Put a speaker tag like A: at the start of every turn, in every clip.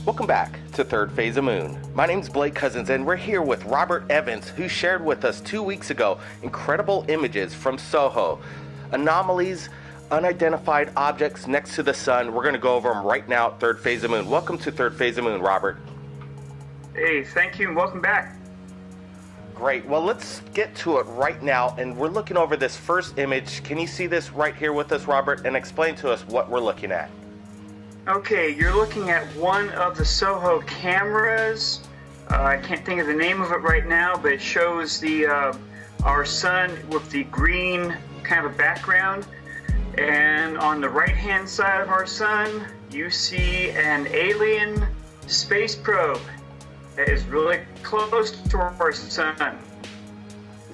A: Welcome back to Third Phase of Moon. My name's Blake Cousins, and we're here with Robert Evans, who shared with us 2 weeks ago incredible images from Soho. Anomalies, unidentified objects next to the sun. We're going to go over them right now at Third Phase of Moon. Welcome to Third Phase of Moon, Robert.
B: Hey, thank you, and welcome back.
A: Great. Well, let's get to it right now, and we're looking over this first image. Can you see this right here with us, Robert, and explain to us what we're looking at?
B: Okay, you're looking at one of the Soho cameras. I can't think of the name of it right now, but it shows the our sun with the green kind of a background. And on the right-hand side of our sun, you see an alien space probe that is really close to our sun.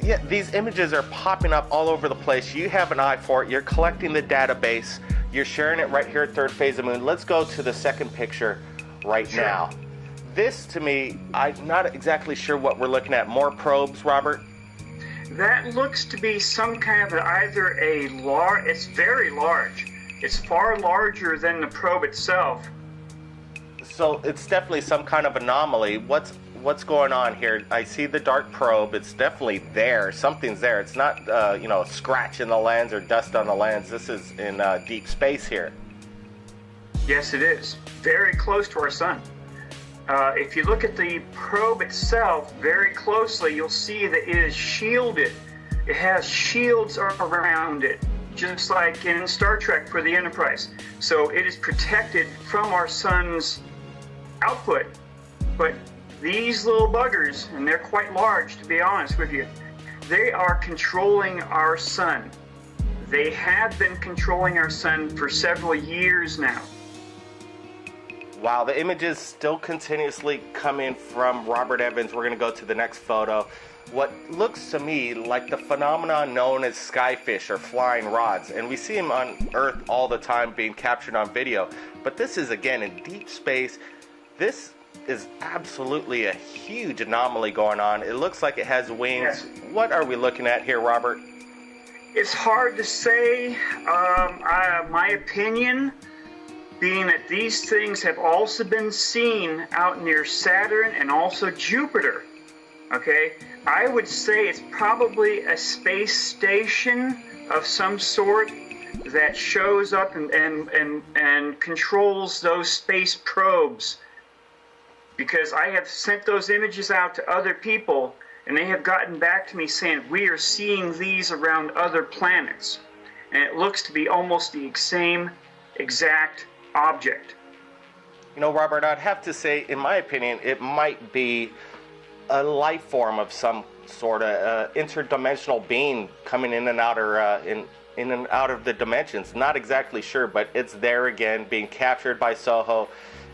A: Yeah, these images are popping up all over the place. You have an eye for it. You're collecting the database. You're sharing it right here at Third Phase of Moon. Let's go to the second picture right now. This, to me, I'm not exactly sure what we're looking at. More probes, Robert?
B: That looks to be some kind of either a large, it's very large. It's far larger than the probe itself.
A: So it's definitely some kind of anomaly. What's going on here? I see the dark probe. It's definitely there. Something's there. It's not, a scratch in the lens or dust on the lens. This is in deep space here.
B: Yes, it is. Very close to our sun. If you look at the probe itself very closely, you'll see that it is shielded. It has shields around it, just like in Star Trek for the Enterprise. So it is protected from our sun's output. But these little buggers, and they're quite large to be honest with you, they are controlling our sun. They have been controlling our sun for several years now.
A: Wow, the images still continuously come in from Robert Evans. We're going to go to the next photo. What looks to me like the phenomenon known as skyfish or flying rods, and we see them on Earth all the time being captured on video, but this is again in deep space. This is absolutely a huge anomaly going on. It looks like it has wings.
B: Yes.
A: What are we looking at here, Robert?
B: It's hard to say. My opinion being that these things have also been seen out near Saturn and also Jupiter. Okay, I would say it's probably a space station of some sort that shows up and controls those space probes. Because I have sent those images out to other people, and they have gotten back to me saying, we are seeing these around other planets. And it looks to be almost the same exact object.
A: You know, Robert, I'd have to say, in my opinion, it might be a life form of some sort of interdimensional being coming in and out, or in and out of the dimensions. Not exactly sure, but it's there again, being captured by Soho.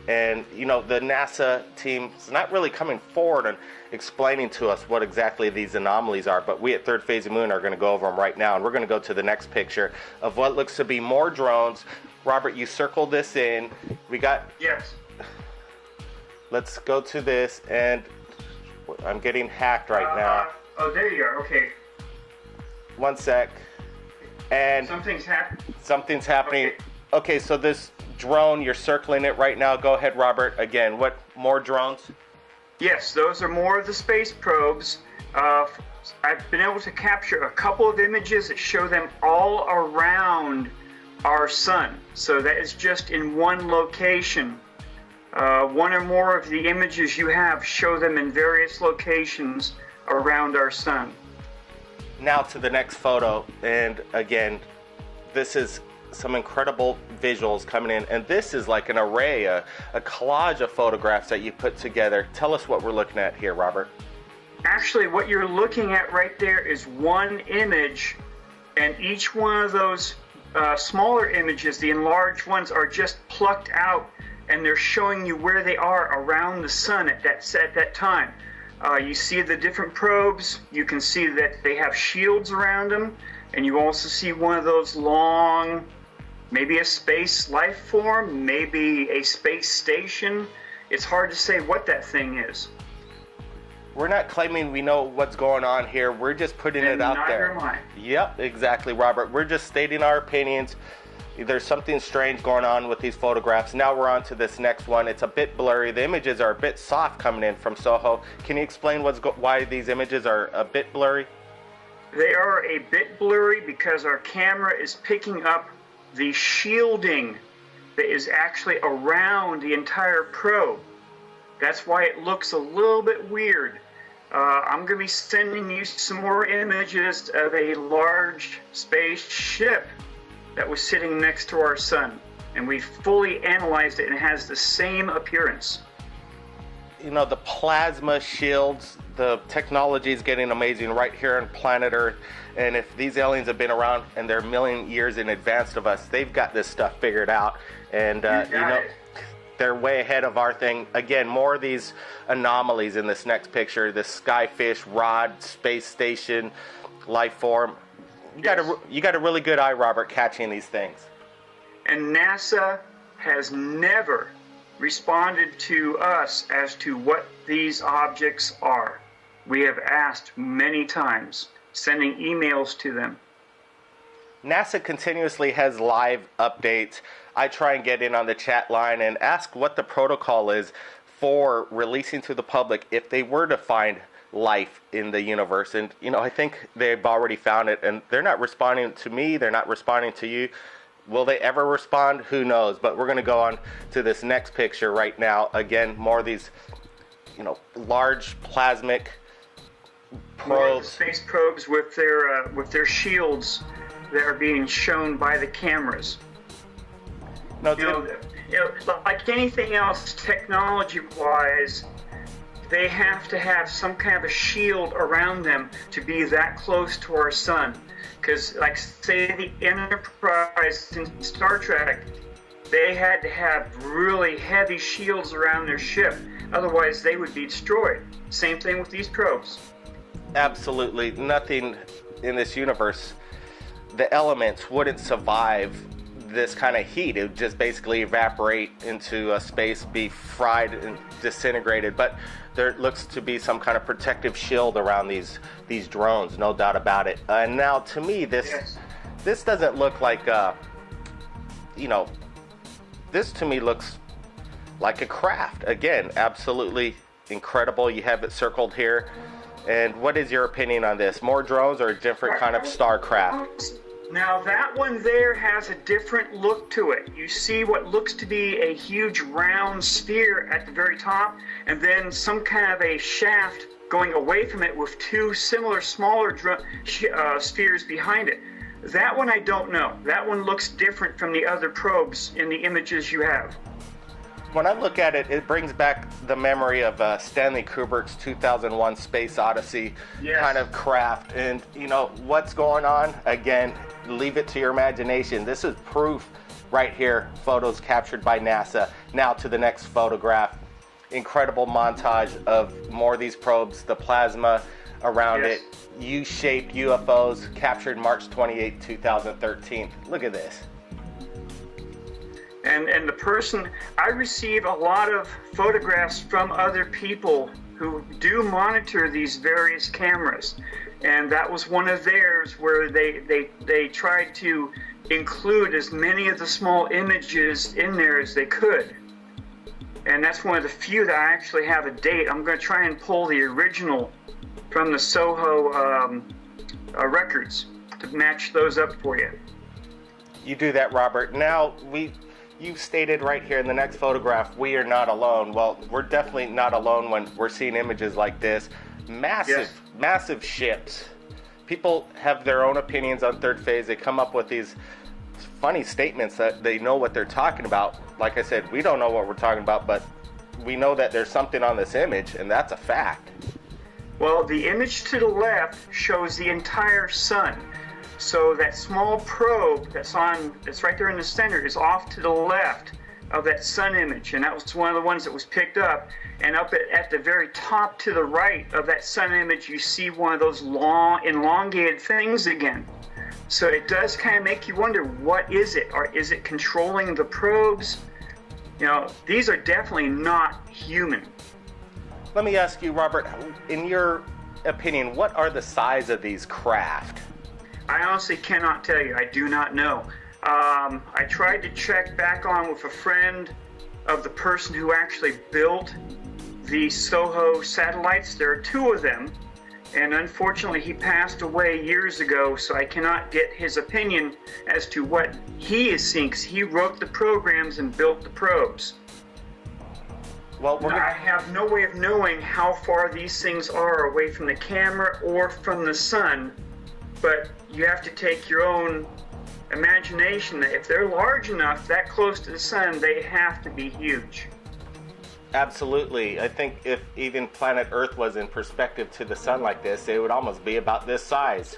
A: And, the NASA team is not really coming forward and explaining to us what exactly these anomalies are, but we at Third Phase of Moon are going to go over them right now, and we're going to go to the next picture of what looks to be more drones. Robert, you circled this in. We got...
B: Yes.
A: Let's go to this, and I'm getting hacked right now.
B: Oh, there you are. Okay.
A: One sec. And
B: Something's happening.
A: Something's happening. Okay, so this drone, you're circling it right now. Go ahead, Robert. Again, what more drones?
B: Yes, those are more of the space probes. I've been able to capture a couple of images that show them all around our sun. So that is just in one location. One or more of the images you have show them in various locations around our sun.
A: Now to the next photo, and again, this is some incredible visuals coming in, and this is like an array, a collage of photographs that you put together. Tell us what we're looking at here, Robert.
B: Actually, what you're looking at right there is one image, and each one of those smaller images, the enlarged ones, are just plucked out, and they're showing you where they are around the sun at that time. You see the different probes. You can see that they have shields around them, and you also see one of those long, maybe a space life form, maybe a space station. It's hard to say what that thing is.
A: We're not claiming we know what's going on here. We're just putting it out there.
B: Neither am I.
A: Yep, exactly, Robert. We're just stating our opinions. There's something strange going on with these photographs. Now we're on to this next one. It's a bit blurry. The images are a bit soft coming in from Soho. Can you explain why these images are a bit blurry?
B: They are a bit blurry because our camera is picking up the shielding that is actually around the entire probe. That's why it looks a little bit weird. I'm going to be sending you some more images of a large spaceship that was sitting next to our sun. And we fully analyzed it and it has the same appearance.
A: You know, the plasma shields, the technology is getting amazing right here on planet Earth. And if these aliens have been around and they're a million years in advance of us, they've got this stuff figured out. And, they're way ahead of our thing. Again, more of these anomalies in this next picture. The skyfish, rod, space station, life form. You got a really good eye, Robert, catching these things.
B: And NASA has never responded to us as to what these objects are. We have asked many times, sending emails to them.
A: NASA continuously has live updates. I try and get in on the chat line and ask what the protocol is for releasing to the public if they were to find life in the universe. And, you know, I think they've already found it, and they're not responding to me. They're not responding to you. Will they ever respond? Who knows? But we're going to go on to this next picture right now. Again, more of these, you know, large plasmic probes.
B: Space probes with their shields that are being shown by the cameras.
A: No,
B: like anything else, technology-wise, they have to have some kind of a shield around them to be that close to our sun. Because, like, say the Enterprise in Star Trek, they had to have really heavy shields around their ship. Otherwise, they would be destroyed. Same thing with these probes.
A: Absolutely. Nothing in this universe, the elements wouldn't survive this kind of heat. It would just basically evaporate into space, be fried and disintegrated. But there looks to be some kind of protective shield around these drones, no doubt about it. And now, to me, this doesn't look like this to me looks like a craft. Again, absolutely incredible. You have it circled here. And what is your opinion on this? More drones or a different kind of starcraft?
B: Now that one there has a different look to it. You see what looks to be a huge round sphere at the very top, and then some kind of a shaft going away from it with two similar smaller spheres behind it. That one I don't know. That one looks different from the other probes in the images you have.
A: When I look at it, it brings back the memory of Stanley Kubrick's 2001 Space Odyssey kind of craft. And, you know, what's going on? Again, leave it to your imagination. This is proof right here, photos captured by NASA. Now to the next photograph. Incredible montage of more of these probes, the plasma around it. U-shaped UFOs captured March 28, 2013. Look at this.
B: And the person, I receive a lot of photographs from other people who do monitor these various cameras. And that was one of theirs where they tried to include as many of the small images in there as they could. And that's one of the few that I actually have a date. I'm going to try and pull the original from the Soho records to match those up for you.
A: You do that, Robert. Now, you stated right here in the next photograph, we are not alone. Well, we're definitely not alone when we're seeing images like this. Massive ships. People have their own opinions on third phase. They come up with these funny statements that they know what they're talking about. Like I said, we don't know what we're talking about, but we know that there's something on this image, and that's a fact.
B: Well, the image to the left shows the entire sun. So that small probe that's right there in the center is off to the left of that sun image, and that was one of the ones that was picked up. And up at the very top to the right of that sun image, you see one of those long, elongated things again. So it does kind of make you wonder, what is it? Or is it controlling the probes? You know, these are definitely not human.
A: Let me ask you, Robert, in your opinion, what are the size of these craft?
B: I honestly cannot tell you. I do not know. I tried to check back on with a friend of the person who actually built the SOHO satellites. There are two of them, and unfortunately he passed away years ago, so I cannot get his opinion as to what he is seeing, because he wrote the programs and built the probes.
A: Well,
B: I have no way of knowing how far these things are away from the camera or from the sun, but you have to take your own imagination that if they're large enough, that close to the sun, they have to be huge.
A: Absolutely. I think if even planet Earth was in perspective to the sun like this, it would almost be about this size.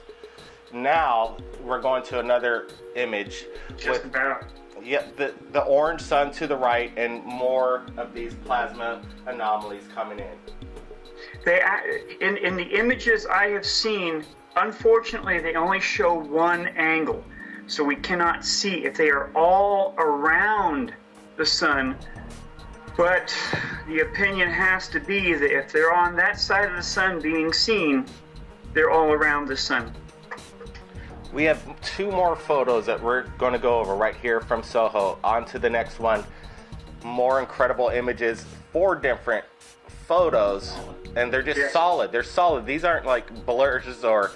A: Now, we're going to another image.
B: Just about.
A: Yeah, the orange sun to the right and more of these plasma anomalies coming in.
B: In the images I have seen, unfortunately, they only show one angle. So we cannot see if they are all around the sun. But the opinion has to be that if they're on that side of the sun being seen, they're all around the sun.
A: We have two more photos that we're going to go over right here from Soho. On to the next one. More incredible images, 4 different photos, and they're just solid. They're solid. These aren't like blurs or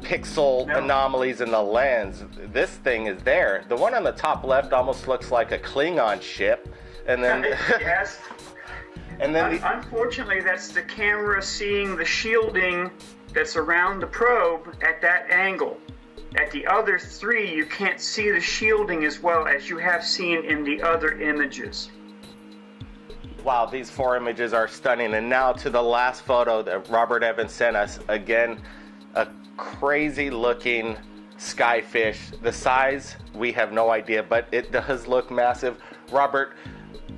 A: pixel anomalies in the lens. This thing is there. The one on the top left almost looks like a Klingon ship, and then
B: yes.
A: And then
B: unfortunately, that's the camera seeing the shielding that's around the probe at that angle. At the other 3, you can't see the shielding as well as you have seen in the other images.
A: Wow, these 4 images are stunning. And now to the last photo that Robert Evans sent us. Again, a crazy looking skyfish. The size, we have no idea, but it does look massive. Robert,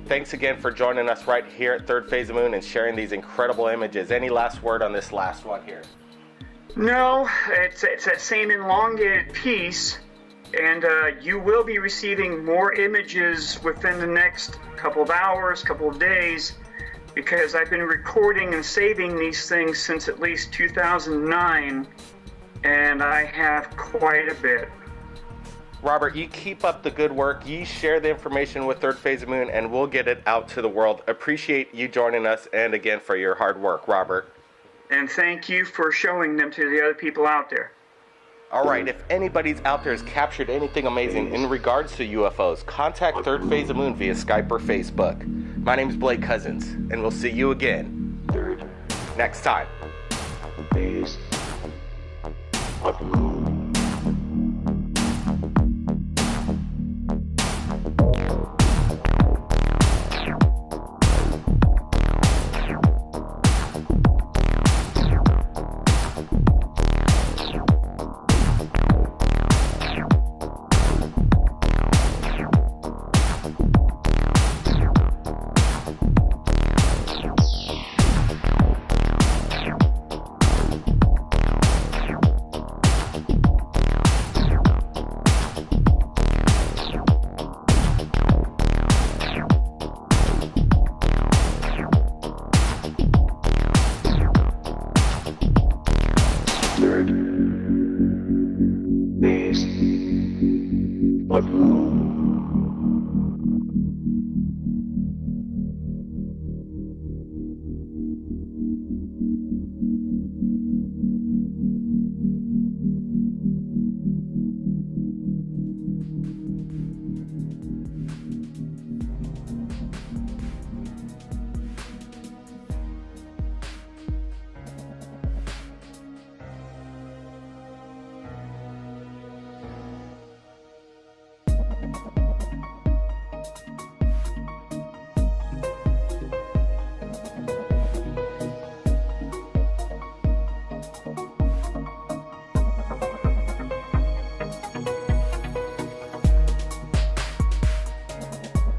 A: thanks again for joining us right here at Third Phase of Moon and sharing these incredible images. Any last word on this last one here?
B: No, it's that same elongated piece, and you will be receiving more images within the next couple of hours, couple of days, because I've been recording and saving these things since at least 2009, and I have quite a bit.
A: Robert, you keep up the good work. You share the information with Third Phase of Moon, and we'll get it out to the world. Appreciate you joining us, and again for your hard work, Robert.
B: And thank you for showing them to the other people out there.
A: All right, if anybody's out there has captured anything amazing in regards to UFOs, contact Third Phase of Moon via Skype or Facebook. My name is Blake Cousins, and we'll see you again next time.
C: Phase of Moon. Phase of Moon.